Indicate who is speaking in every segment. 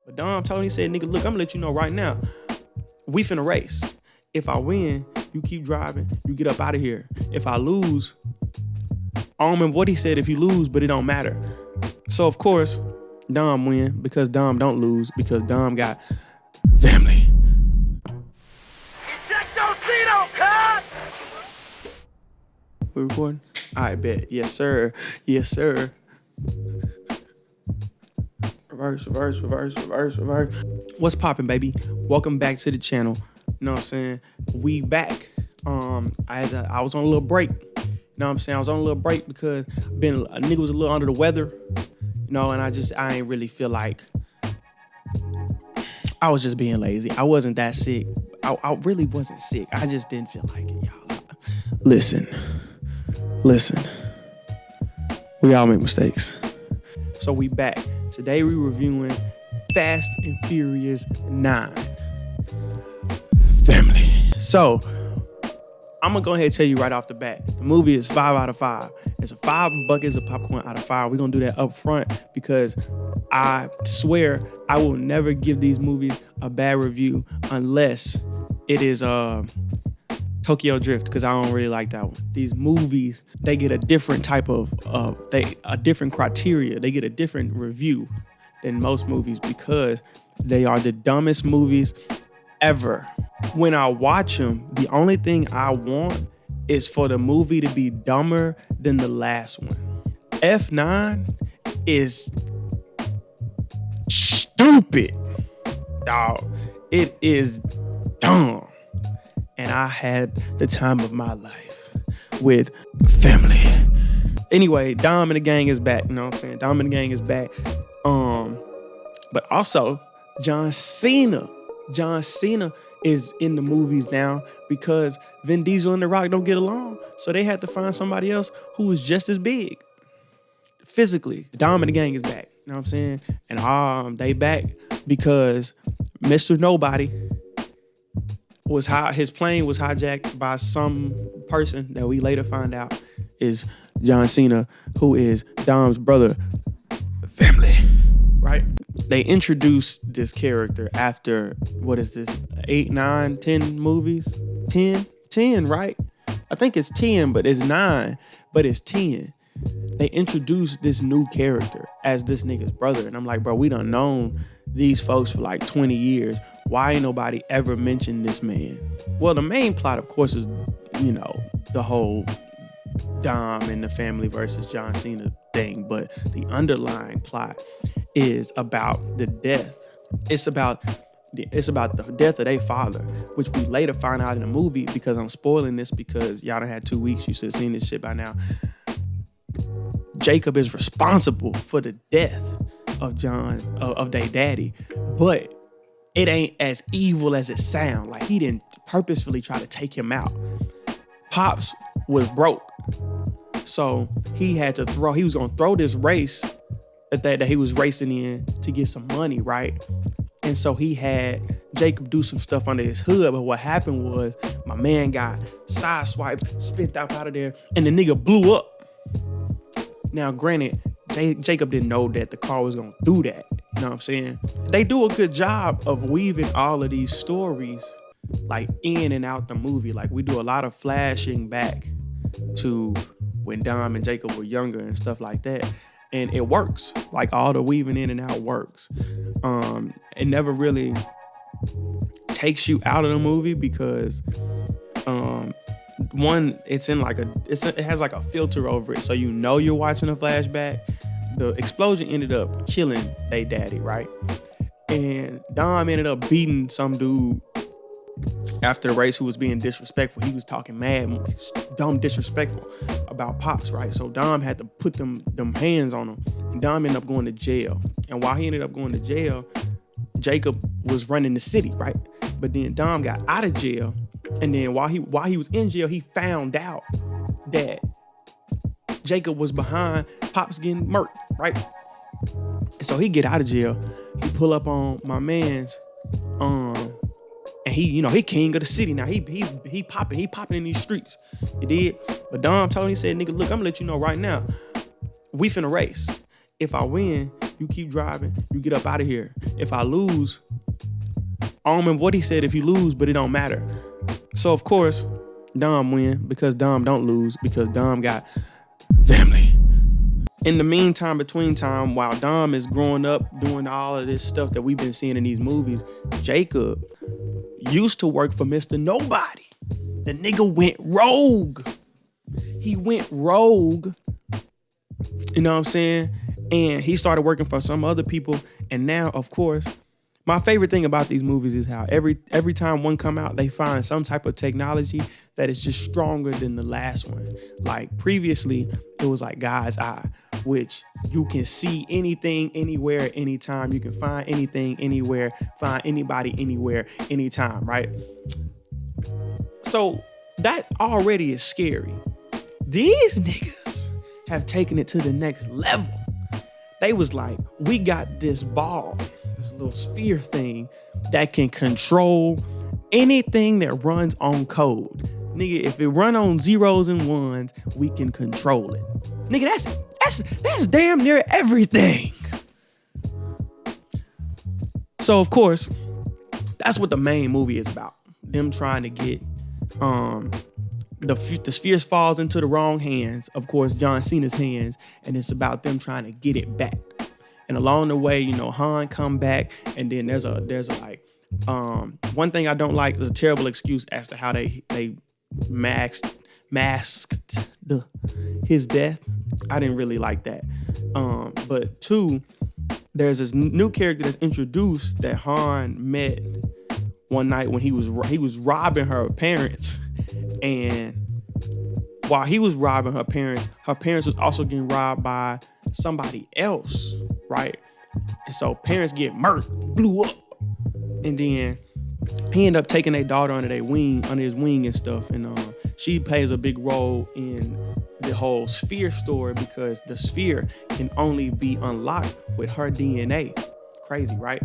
Speaker 1: But Dom told him, he said, nigga, look, I'm gonna let you know right now, we finna race. If I win, you keep driving, you get up out of here. If I lose, I don't remember what he said if you lose, but it don't matter. So of course, Dom win because Dom don't lose because Dom got family. We recording? I bet. Yes, sir. Yes, sir. Reverse. What's poppin', baby? Welcome back to the channel. You know what I'm saying? We back. I was on a little break. You know what I'm saying? I was on a little break because a nigga was a little under the weather. You know, and I ain't really feel like I was just being lazy. I wasn't that sick. I really wasn't sick. I just didn't feel like it, y'all. Listen. We all make mistakes. So we back. Today we reviewing Fast and Furious 9. Family. So I'm gonna go ahead and tell you right off the bat. The movie is 5 out of 5. It's a 5 buckets of popcorn out of 5. We're gonna do that up front because I swear I will never give these movies a bad review unless it is Tokyo Drift, because I don't really like that one. These movies, they get a different type of a different criteria. They get a different review than most movies because they are the dumbest movies ever. When I watch them, the only thing I want is for the movie to be dumber than the last one. F9 is stupid, dog. It is dumb. And I had the time of my life with family. Anyway, Dom and the gang is back. You know what I'm saying? Dom and the gang is back. But also, John Cena is in the movies now because Vin Diesel and The Rock don't get along. So they had to find somebody else who was just as big physically. Dom and the gang is back. You know what I'm saying? And they back because Mr. Nobody his plane was hijacked by some person that we later find out is John Cena, who is Dom's brother. Family, right? They introduced this character after, what is this, 8, 9, 10 movies? 10, right? I think it's 10, but it's 9, but it's 10. They introduced this new character as this nigga's brother. And I'm like, bro, we done known these folks for like 20 years. Why ain't nobody ever mentioned this man? Well, the main plot, of course, is, you know, the whole Dom and the family versus John Cena thing. But the underlying plot is about the death. It's about the death of their father, which we later find out in the movie because I'm spoiling this because y'all done had 2 weeks. You should have seen this shit by now. Jacob is responsible for the death of their daddy, but it ain't as evil as it sounds. Like, he didn't purposefully try to take him out. Pops was broke, so he was gonna throw this race that he was racing in to get some money, right? And so he had Jacob do some stuff under his hood, but what happened was my man got sideswiped, spit out of there, and the nigga blew up. Now, granted, Jacob didn't know that the car was gonna do that. You know what I'm saying? They do a good job of weaving all of these stories like in and out the movie. Like, we do a lot of flashing back to when Dom and Jacob were younger and stuff like that. And it works. Like, all the weaving in and out works. It never really takes you out of the movie because one, it has like a filter over it, so you know you're watching a flashback. The explosion ended up killing their daddy, right? And Dom ended up beating some dude after the race who was being disrespectful. He was talking mad, dumb, disrespectful about Pops, right? So Dom had to put them hands on him, and Dom ended up going to jail. And while he ended up going to jail, Jacob was running the city, right? But then Dom got out of jail, and then while he was in jail, he found out that Jacob was behind Pops getting murked, right? And so he get out of jail, he pull up on my man's, and he king of the city now. He popping in these streets. He did. But Dom told him, he said, nigga, look, I'm gonna let you know right now, we finna race. If I win, you keep driving, you get up out of here. If I lose, I don't remember what he said if you lose, but it don't matter. So of course, Dom win because Dom don't lose because Dom got family. In the meantime, between time, while Dom is growing up doing all of this stuff that we've been seeing in these movies, Jacob used to work for Mr. Nobody. The nigga went rogue. He went rogue. You know what I'm saying? And he started working for some other people. And now, of course, my favorite thing about these movies is how every time one come out, they find some type of technology that is just stronger than the last one. Like previously, it was like God's eye, which you can see anything, anywhere, anytime. You can find anything, anywhere, find anybody, anywhere, anytime, right? So that already is scary. These niggas have taken it to the next level. They was like, we got this ball, this little sphere thing that can control anything that runs on code. Nigga, if it run on zeros and ones, we can control it. Nigga, that's damn near everything. So of course, that's what the main movie is about. Them trying to get the spheres falls into the wrong hands, of course, John Cena's hands, and it's about them trying to get it back. And along the way, you know, Han come back, and then there's a like one thing I don't like is a terrible excuse as to how they masked his death. I didn't really like that. But two, there's this new character that's introduced that Han met one night when he was robbing her parents. And while he was robbing her parents was also getting robbed by somebody else, right? And so parents get murked, blew up. And then he ended up taking their daughter under his wing and stuff. And she plays a big role in the whole sphere story because the sphere can only be unlocked with her DNA. Crazy, right?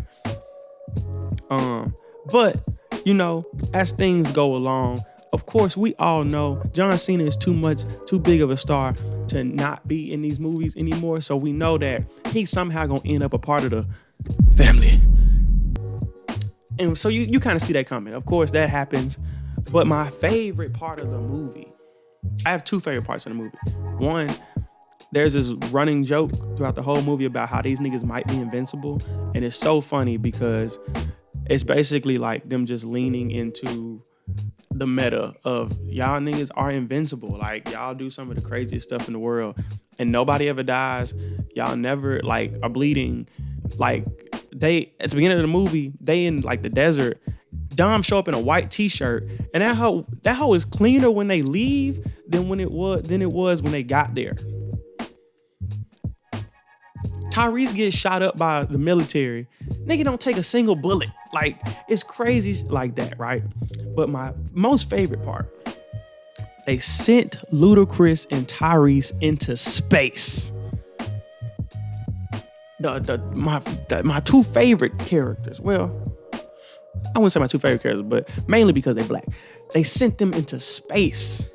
Speaker 1: But, you know, as things go along, of course, we all know John Cena is too big of a star to not be in these movies anymore. So we know that he's somehow gonna end up a part of the family. And so you kind of see that coming. Of course, that happens. But my favorite part of the movie, I have two favorite parts of the movie. One, there's this running joke throughout the whole movie about how these niggas might be invincible. And it's so funny because it's basically like them just leaning into the meta of y'all niggas are invincible. Like y'all do some of the craziest stuff in the world and nobody ever dies. Y'all never like are bleeding. Like they, at the beginning of the movie, they in like the desert. Dom show up in a white t-shirt and that hoe is cleaner when they leave than it was when they got there. Tyrese gets shot up by the military. Nigga don't take a single bullet. Like, it's crazy like that, right? But my most favorite part, they sent Ludacris and Tyrese into space. My two favorite characters, well, I wouldn't say my two favorite characters, but mainly because they're black. They sent them into space.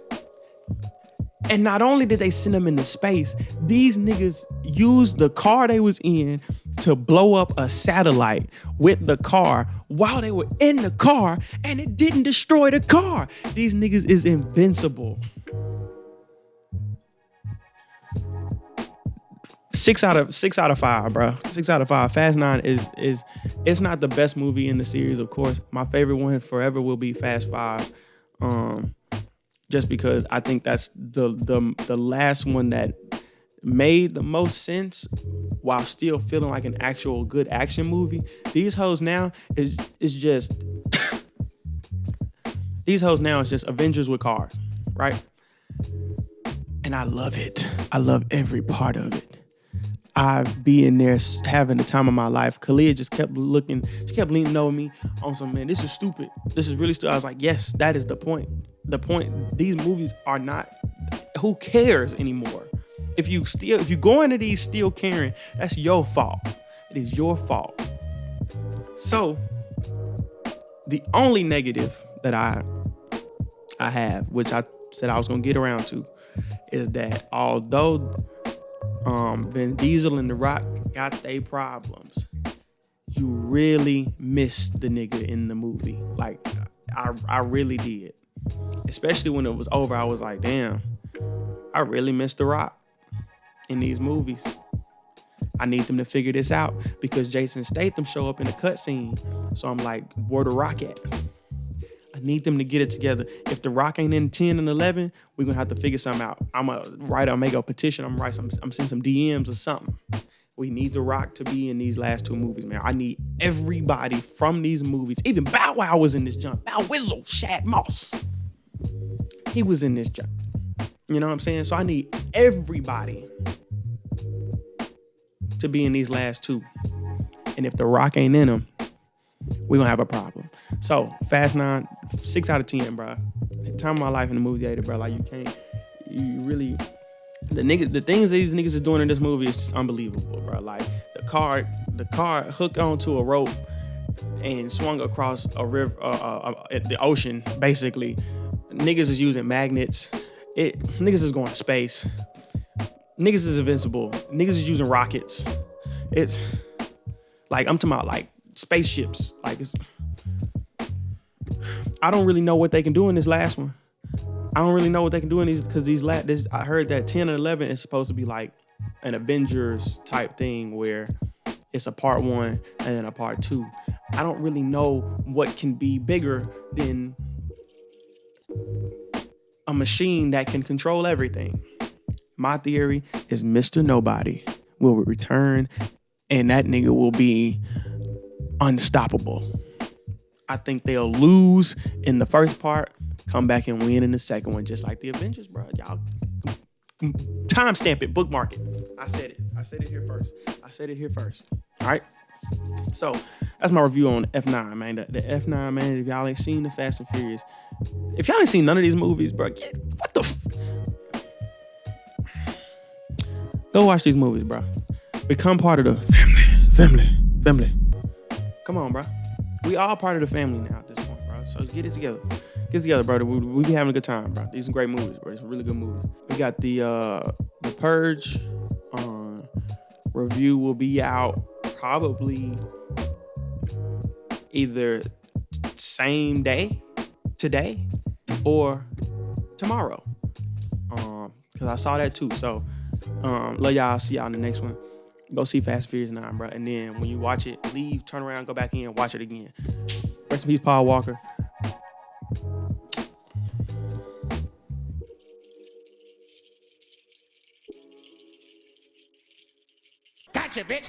Speaker 1: And not only did they send them into space, these niggas used the car they was in to blow up a satellite with the car while they were in the car, and it didn't destroy the car. These niggas is invincible. 6 out of 5, bro. 6 out of 5. Fast 9 is it's not the best movie in the series, of course. My favorite one forever will be Fast 5. Just because I think that's the last one that made the most sense while still feeling like an actual good action movie. These hoes now is just these hoes now is just Avengers with cars, right? And I love it. I love every part of it. I be in there having the time of my life. Kalia just kept looking, she kept leaning over me on some, man, this is stupid. This is really stupid. I was like, yes, that is the point. The point, these movies are not, who cares anymore? If you go into these still caring, that's your fault. It is your fault. So, the only negative that I have, which I said I was gonna get around to, is that although Vin Diesel and The Rock got their problems. You really missed the nigga in the movie. Like, I really did. Especially when it was over, I was like, damn, I really missed The Rock in these movies. I need them to figure this out because Jason Statham show up in a cutscene. So I'm like, where The Rock at? I need them to get it together. If The Rock ain't in 10 and 11, we're going to have to figure something out. I'm going to make a petition. I'm sending some DMs or something. We need The Rock to be in these last two movies, man. I need everybody from these movies. Even Bow Wow was in this jump. Bow Wizzle, Shad Moss. He was in this jump. You know what I'm saying? So I need everybody to be in these last two. And if The Rock ain't in them, we're going to have a problem. So, Fast 9, 6 out of 10, bro. Time of my life in the movie theater, bro. Like, you really, the things these niggas is doing in this movie is just unbelievable, bro. Like, the car hooked onto a rope and swung across a river, the ocean, basically. Niggas is using magnets. Niggas is going to space. Niggas is invincible. Niggas is using rockets. It's, like, I'm talking about, like, spaceships. Like, I don't really know what they can do in this last one. I don't really know what they can do in these, because I heard that 10 and 11 is supposed to be like an Avengers type thing where it's a part 1 and then a part 2. I don't really know what can be bigger than a machine that can control everything. My theory is Mr. Nobody will return and that nigga will be unstoppable. I think they'll lose in the first part, come back and win in the second one, just like the Avengers, bro. Y'all timestamp it, bookmark it. I said it here first. All right. So that's my review on F9, man. The F9, man. If y'all ain't seen the Fast and Furious, if y'all ain't seen none of these movies, bro, what the go watch these movies, bro. Become part of the family. Come on, bro. We all part of the family now at this point, bro. So get it together. Get it together, brother. We be having a good time, bro. These are great movies, bro. These are really good movies. We got the Purge review will be out probably either same day, today, or tomorrow. Because I saw that too. So love y'all. See y'all in the next one. Go see Fast and Furious 9, bro. And then when you watch it, leave, turn around, go back in, watch it again. Rest in peace, Paul Walker.
Speaker 2: Gotcha, bitch.